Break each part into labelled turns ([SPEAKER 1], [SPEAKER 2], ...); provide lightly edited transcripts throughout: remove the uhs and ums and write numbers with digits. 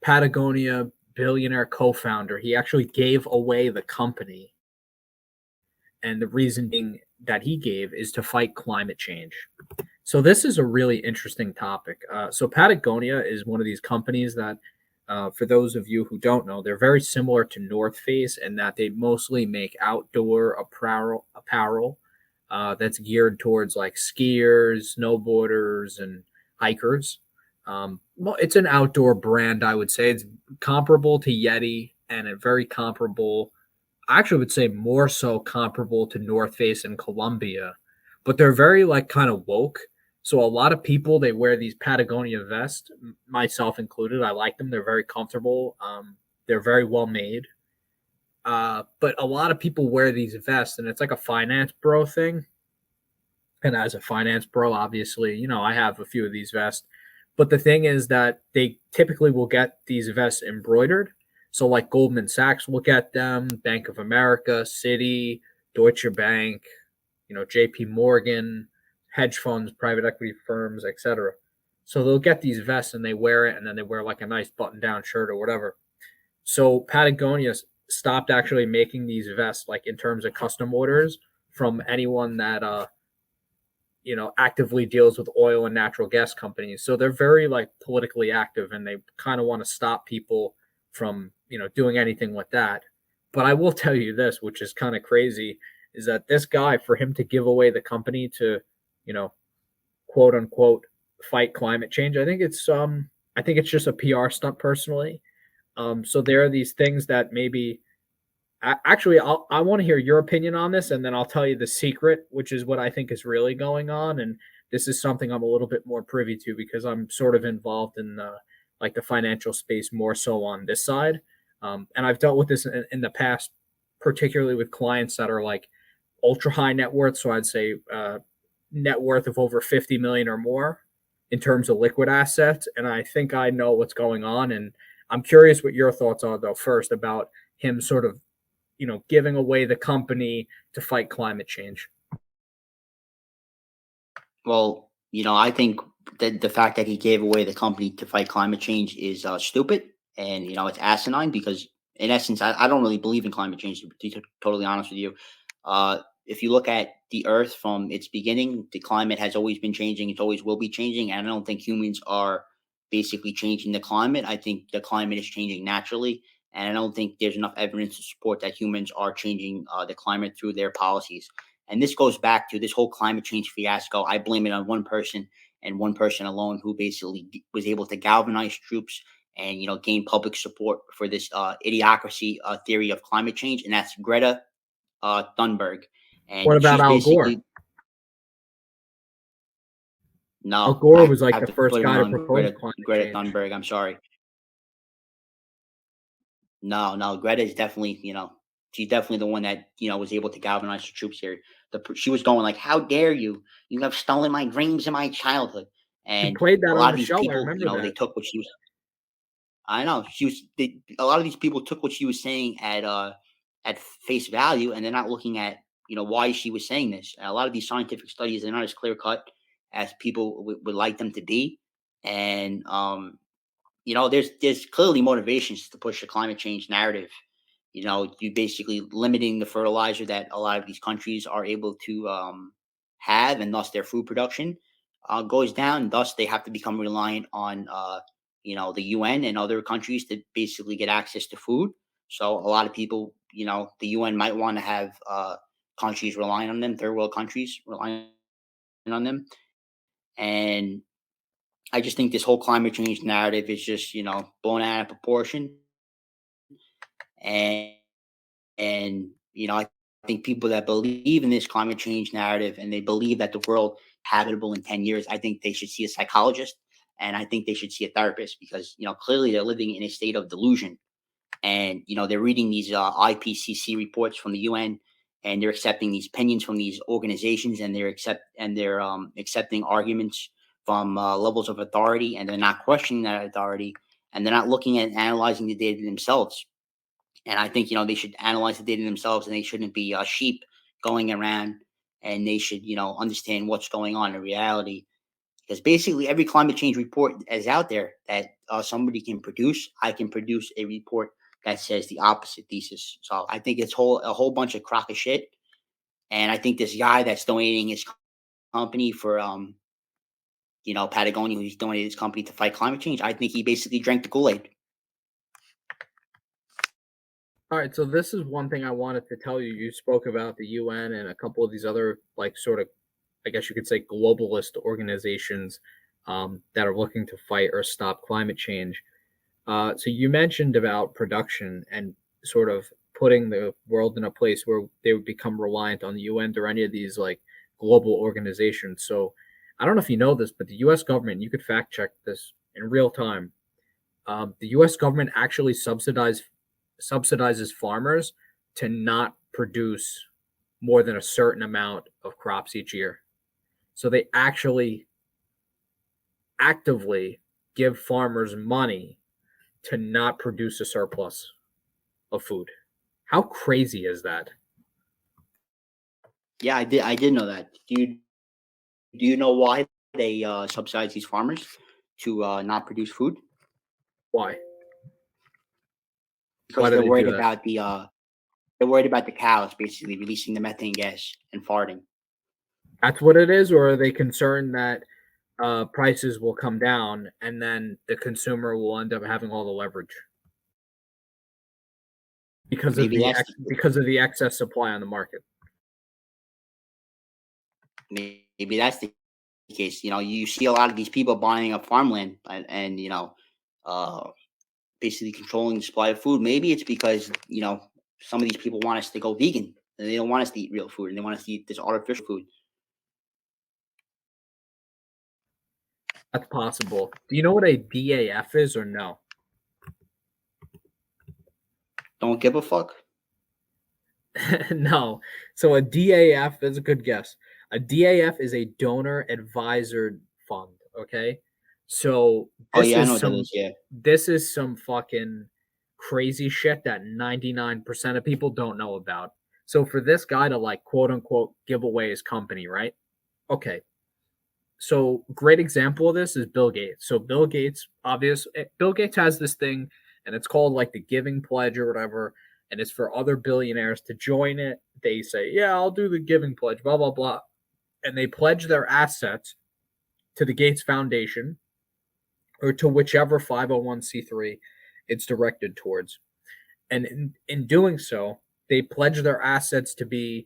[SPEAKER 1] Patagonia Billionaire co-founder. He actually gave away the company, and the reason being that he gave is to fight climate change. So this is a really interesting topic. So Patagonia is one of these companies that, for those of you who don't know, they're very similar to North Face in that they mostly make outdoor apparel that's geared towards like skiers, snowboarders, and hikers. Well, it's an outdoor brand, I would say. It's comparable to Yeti and a very comparable, I actually would say more so comparable to North Face and Columbia, but they're very like kind of woke. So a lot of people they wear these Patagonia vests, myself included. I like them; they're very comfortable. They're very well made. But a lot of people wear these vests, and it's like a finance bro thing. And as a finance bro, obviously, I have a few of these vests. But the thing is that they typically will get these vests embroidered. So, like Goldman Sachs will get them, Bank of America, Citi, Deutsche Bank, JP Morgan, hedge funds, private equity firms, etc. So they'll get these vests and they wear it, and then they wear like a nice button down shirt or whatever. So Patagonia stopped actually making these vests, like in terms of custom orders from anyone that actively deals with oil and natural gas companies. So they're very like politically active, and they kind of want to stop people from doing anything with that. But I will tell you this, which is kind of crazy, is that this guy, for him to give away the company to, you know, quote unquote fight climate change, I think it's just a PR stunt personally. So there are these things that maybe actually I want to hear your opinion on this, and then I'll tell you the secret, which is what I think is really going on. And this is something I'm a little bit more privy to because I'm sort of involved in like the financial space more so on this side. And I've dealt with this in the past, particularly with clients that are like ultra high net worth. So I'd say net worth of over 50 million or more in terms of liquid assets. And I think I know what's going on. And I'm curious what your thoughts are, though, first about him sort of, giving away the company to fight climate change.
[SPEAKER 2] Well, I think that the fact that he gave away the company to fight climate change is stupid, and it's asinine because, in essence, I don't really believe in climate change. To be totally honest with you, if you look at the Earth from its beginning, the climate has always been changing. It always will be changing, and I don't think humans are basically changing the climate. I think the climate is changing naturally, and I don't think there's enough evidence to support that humans are changing the climate through their policies. And this goes back to this whole climate change fiasco. I blame it on one person and one person alone who basically was able to galvanize troops and gain public support for this idiocracy theory of climate change, and that's Greta Thunberg.
[SPEAKER 1] What
[SPEAKER 2] And
[SPEAKER 1] about
[SPEAKER 2] she's
[SPEAKER 1] Al Gore?
[SPEAKER 2] basically
[SPEAKER 1] Al
[SPEAKER 2] no,
[SPEAKER 1] Gore
[SPEAKER 2] I
[SPEAKER 1] was like
[SPEAKER 2] have
[SPEAKER 1] the
[SPEAKER 2] to
[SPEAKER 1] first
[SPEAKER 2] put it
[SPEAKER 1] guy to
[SPEAKER 2] on
[SPEAKER 1] propose climate
[SPEAKER 2] Greta
[SPEAKER 1] change.
[SPEAKER 2] Thunberg. I'm sorry. No, no, Greta is definitely, she's definitely the one that was able to galvanize the troops here. She was going like, "How dare you? You have stolen my dreams and my childhood."
[SPEAKER 1] He
[SPEAKER 2] And
[SPEAKER 1] played
[SPEAKER 2] a
[SPEAKER 1] that on
[SPEAKER 2] lot of
[SPEAKER 1] the
[SPEAKER 2] these
[SPEAKER 1] show. I
[SPEAKER 2] people,
[SPEAKER 1] remember
[SPEAKER 2] they
[SPEAKER 1] that.
[SPEAKER 2] took what she was. I know she was. A lot of these people took what she was saying at face value, and they're not looking at why she was saying this. And a lot of these scientific studies are not as clear cut as people would like them to be, and there's clearly motivations to push the climate change narrative. You basically limiting the fertilizer that a lot of these countries are able to have, and thus their food production goes down. Thus, they have to become reliant on the UN and other countries to basically get access to food. So a lot of people, the UN might want to have countries relying on them, third world countries relying on them, and I just think this whole climate change narrative is just blown out of proportion, and I think people that believe in this climate change narrative and they believe that the world habitable in 10 years, I think they should see a psychologist, and I think they should see a therapist because clearly they're living in a state of delusion, and they're reading these IPCC reports from the UN, and they're accepting these opinions from these organizations, and they're accepting arguments from levels of authority, and they're not questioning that authority, and they're not looking at analyzing the data themselves. And I think they should analyze the data themselves, and they shouldn't be sheep going around, and they should understand what's going on in reality. Because basically every climate change report is out there that somebody can produce. I can produce a report that says the opposite thesis. So I think it's a whole bunch of crock of shit. And I think this guy that's donating his company for Patagonia, he's donated his company to fight climate change. I think he basically drank the Kool-Aid.
[SPEAKER 1] All right, so this is one thing I wanted to tell you. You spoke about the UN and a couple of these other, like, sort of, I guess you could say, globalist organizations that are looking to fight or stop climate change. So you mentioned about production and sort of putting the world in a place where they would become reliant on the UN or any of these like global organizations. So I don't know if you know this, but the U.S. government, you could fact check this in real time. The U.S. government actually subsidizes farmers to not produce more than a certain amount of crops each year. So they actually actively give farmers money to not produce a surplus of food. How crazy is that?
[SPEAKER 2] Yeah, I did know that. Do you know why they subsidize these farmers to not produce food?
[SPEAKER 1] Why? Why
[SPEAKER 2] Because
[SPEAKER 1] do they do that?
[SPEAKER 2] they're worried about the cows basically releasing the methane gas and farting.
[SPEAKER 1] That's what it is, or are they concerned that prices will come down and then the consumer will end up having all the leverage
[SPEAKER 2] Maybe that's the
[SPEAKER 1] because of the excess supply on the market?
[SPEAKER 2] maybe that's the case. You see a lot of these people buying up farmland and uh, basically controlling the supply of food. Maybe it's because some of these people want us to go vegan and they don't want us to eat real food and they want us to eat this artificial food.
[SPEAKER 1] That's possible. Do you know what a DAF is or no?
[SPEAKER 2] Don't give a fuck.
[SPEAKER 1] No. So a DAF is a good guess. A DAF is a donor advisor fund. Okay. So
[SPEAKER 2] Oh yeah, I know what that is. Yeah.
[SPEAKER 1] this is some fucking crazy shit that 99% of people don't know about. So for this guy to like quote unquote give away his company, right? Okay. So great example of this is Bill Gates. So Bill Gates has this thing and it's called like the Giving Pledge or whatever, and it's for other billionaires to join it. They say, "Yeah, I'll do the Giving Pledge, blah blah blah." And they pledge their assets to the Gates Foundation or to whichever 501c3 it's directed towards. And in doing so, they pledge their assets to be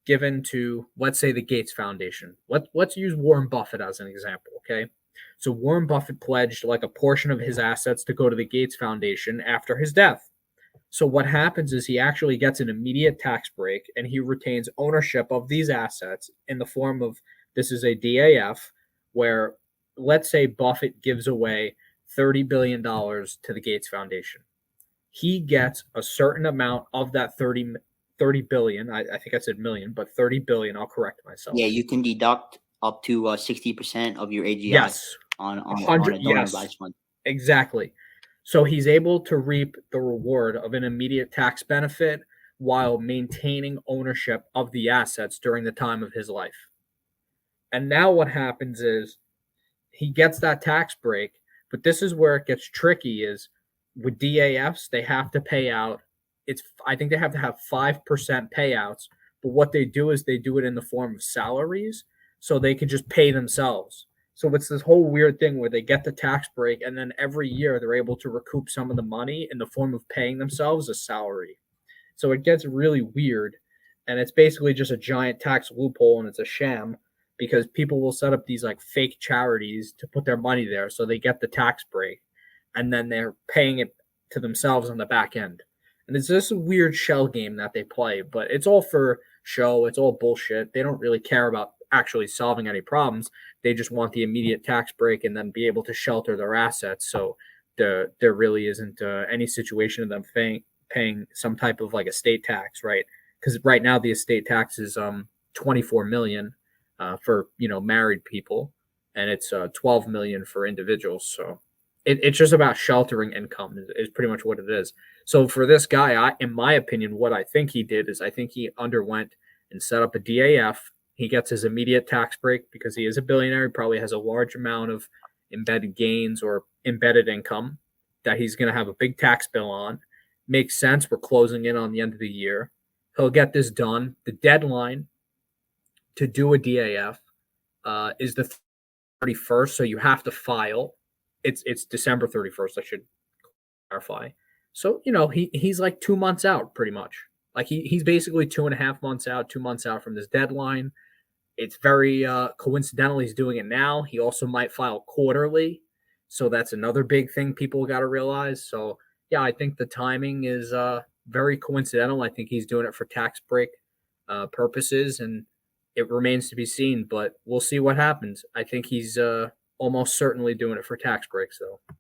[SPEAKER 1] given to, let's say, the Gates Foundation. Let's use Warren Buffett as an example, okay? So Warren Buffett pledged like a portion of his assets to go to the Gates Foundation after his death. So what happens is he actually gets an immediate tax break and he retains ownership of these assets in the form of, this is a DAF, where let's say Buffett gives away $30 billion to the Gates Foundation. He gets a certain amount of that 30 billion. I think I said million, but 30 billion. I'll correct myself.
[SPEAKER 2] Yeah, you can deduct up to 60% of your AGI
[SPEAKER 1] Yes.
[SPEAKER 2] on a donor
[SPEAKER 1] Yes,
[SPEAKER 2] advised fund.
[SPEAKER 1] exactly. So he's able to reap the reward of an immediate tax benefit while maintaining ownership of the assets during the time of his life. And now what happens is he gets that tax break, but this is where it gets tricky is with DAFs, they have to pay out. I think they have to have 5% payouts, but what they do is they do it in the form of salaries so they can just pay themselves. So it's this whole weird thing where they get the tax break and then every year they're able to recoup some of the money in the form of paying themselves a salary. So it gets really weird and it's basically just a giant tax loophole and it's a sham because people will set up these like fake charities to put their money there so they get the tax break and then they're paying it to themselves on the back end. And it's just a weird shell game that they play, but it's all for show. It's all bullshit. They don't really care about actually solving any problems. They just want the immediate tax break and then be able to shelter their assets. So there really isn't any situation of them paying some type of like estate tax, right? Because right now the estate tax is 24 million for married people, and it's 12 million for individuals. So it's just about sheltering income is pretty much what it is. So for this guy, in my opinion, what I think he did is I think he underwent and set up a DAF. He gets his immediate tax break because he is a billionaire. He probably has a large amount of embedded gains or embedded income that he's going to have a big tax bill on. Makes sense. We're closing in on the end of the year. He'll get this done. The deadline to do a DAF is the 31st, so you have to file. It's December 31st, I should clarify. So, he's like 2 months out pretty much. Like he's basically 2.5 months out, 2 months out from this deadline. It's very coincidental he's doing it now. He also might file quarterly. So that's another big thing people got to realize. So, yeah, I think the timing is very coincidental. I think he's doing it for tax break purposes, and it remains to be seen. But we'll see what happens. I think he's almost certainly doing it for tax breaks, though.